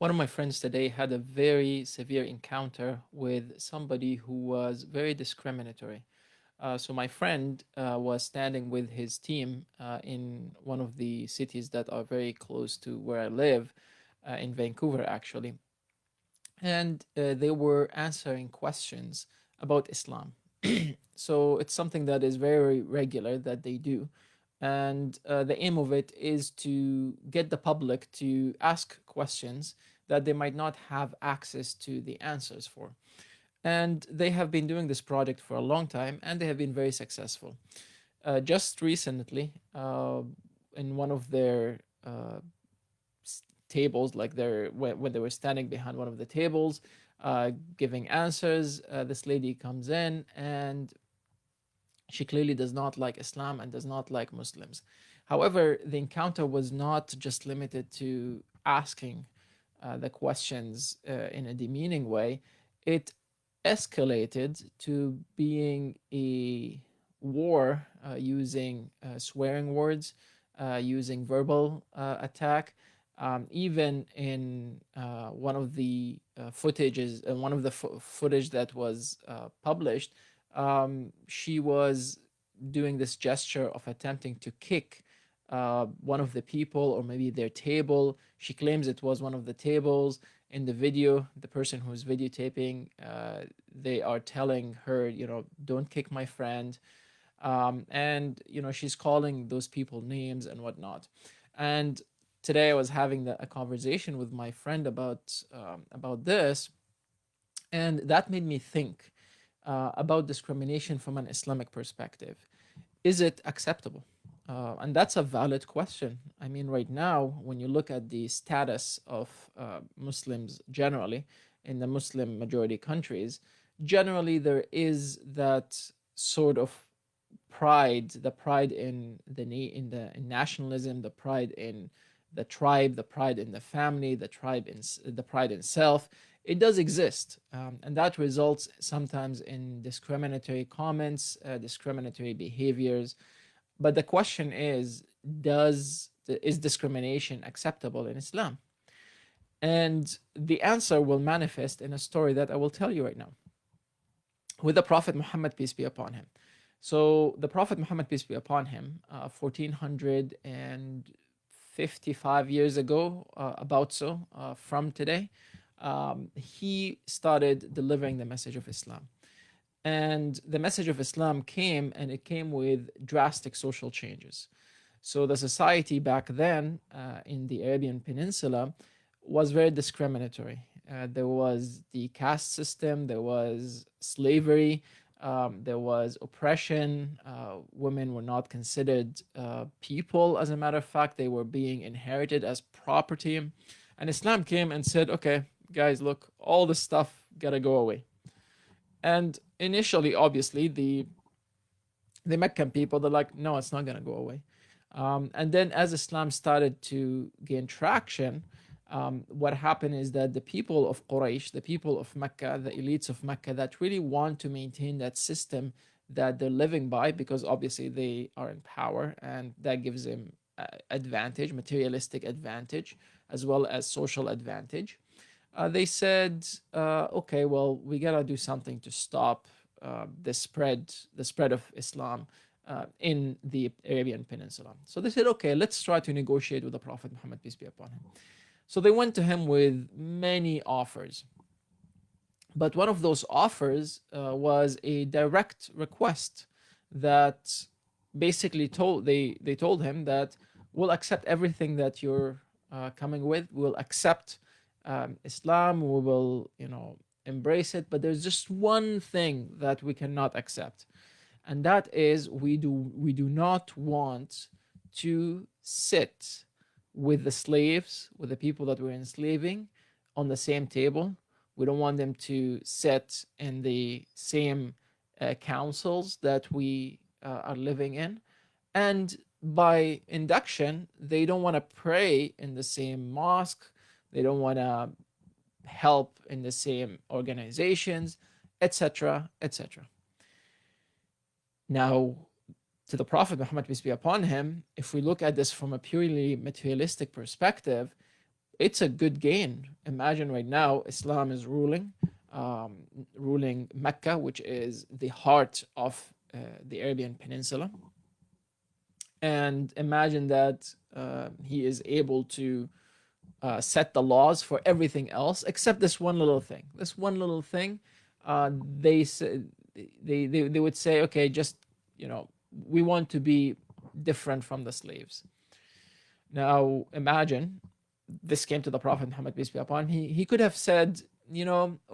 One of my friends today had a very severe encounter with somebody who was very discriminatory. So my friend was standing with his team in one of the cities that are very close to where I live, in Vancouver, actually, and they were answering questions about Islam. So it's something that is very regular that they do. And the aim of it is to get the public to ask questions that they might not have access to the answers for. And they have been doing this project for a long time and they have been very successful. Just recently, in one of their tables, like when they were standing behind one of the tables, giving answers, this lady comes in and she clearly does not like Islam and does not like Muslims. However, the encounter was not just limited to asking the questions in a demeaning way. It escalated to being a war using swearing words, using verbal attack. Even in one of the footages, one of the footage that was published, she was doing this gesture of attempting to kick one of the people or maybe their table. She claims it was one of the tables. In the video, the person who's videotaping, they are telling her, don't kick my friend. And, she's calling those people names and whatnot. And today I was having a conversation with my friend about this, and that made me think about discrimination from an Islamic perspective. Is it acceptable? And that's a valid question. I mean, right now, when you look at the status of Muslims generally in the Muslim majority countries, generally there is that sort of pride, the pride in in nationalism, the pride in the tribe, the pride in the family, the pride in self. It does exist, and that results sometimes in discriminatory comments, discriminatory behaviors. But the question is discrimination acceptable in Islam? And the answer will manifest in a story that I will tell you right now with the Prophet Muhammad, peace be upon him. So the Prophet Muhammad, peace be upon him, 1455 years ago, about so, from today, he started delivering the message of Islam. And the message of Islam came, and it came with drastic social changes. So the society back then in the Arabian Peninsula was very discriminatory. There was the caste system, there was slavery, there was oppression. Women were not considered people. As a matter of fact, they were being inherited as property. And Islam came and said, okay, guys, look, all this stuff gotta go away. And initially, obviously, the Meccan people, they're like, no, it's not gonna go away. And then as Islam started to gain traction, what happened is that the people of Quraysh, the people of Mecca, the elites of Mecca that really want to maintain that system that they're living by, because obviously they are in power and that gives them advantage, materialistic advantage, as well as social advantage. They said, okay, well, we gotta do something to stop the spread of Islam in the Arabian Peninsula. So they said, okay, let's try to negotiate with the Prophet Muhammad, peace be upon him. So they went to him with many offers. But one of those offers was a direct request that basically they told him that we'll accept everything that you're coming with. We'll accept Islam. We will, embrace it. But there's just one thing that we cannot accept, and that is we do not want to sit with the slaves, with the people that we're enslaving, on the same table. We don't want them to sit in the same councils that we are living in. And by induction, they don't want to pray in the same mosque. They don't want to help in the same organizations, etc., etc. Now, to the Prophet Muhammad, peace be upon him, if we look at this from a purely materialistic perspective, it's a good gain. Imagine right now Islam is um, ruling Mecca, which is the heart of the Arabian Peninsula. And imagine that he is able to set the laws for everything else except this one little thing. This one little thing, they say, they would say, okay, just, we want to be different from the slaves. Now imagine this came to the Prophet Muhammad, peace be upon him. He could have said,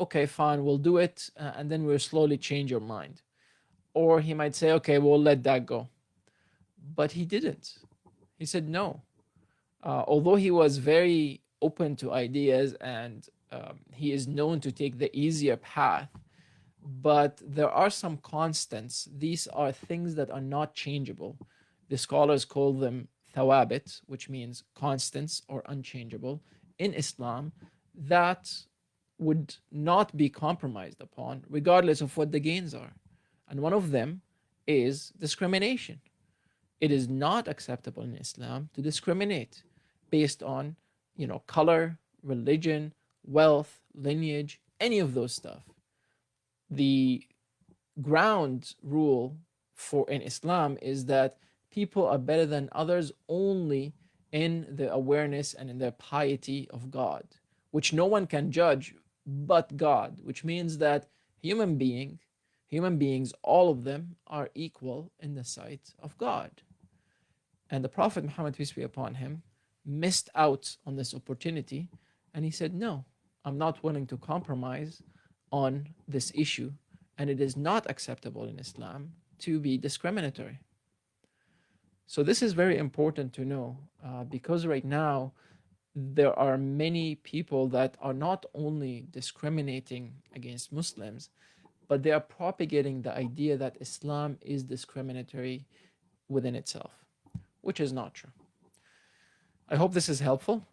okay, fine, we'll do it, and then we'll slowly change your mind. Or he might say, okay, we'll let that go. But he didn't. He said no. Although he was very open to ideas and he is known to take the easier path, but there are some constants. These are things that are not changeable. The scholars call them thawabit, which means constants or unchangeable in Islam, that would not be compromised upon regardless of what the gains are. And one of them is discrimination. It is not acceptable in Islam to discriminate based on, color, religion, wealth, lineage, any of those stuff. The ground rule for in Islam is that people are better than others only in the awareness and in their piety of God, which no one can judge but God, which means that human beings, all of them, are equal in the sight of God. And the Prophet Muhammad, peace be upon him, missed out on this opportunity, and he said, no, I'm not willing to compromise on this issue, and it is not acceptable in Islam to be discriminatory. So this is very important to know, because right now there are many people that are not only discriminating against Muslims, but they are propagating the idea that Islam is discriminatory within itself, which is not true. I hope this is helpful.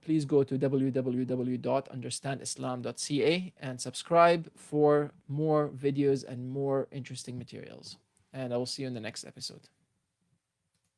Please go to www.understandislam.ca and subscribe for more videos and more interesting materials. And I will see you in the next episode.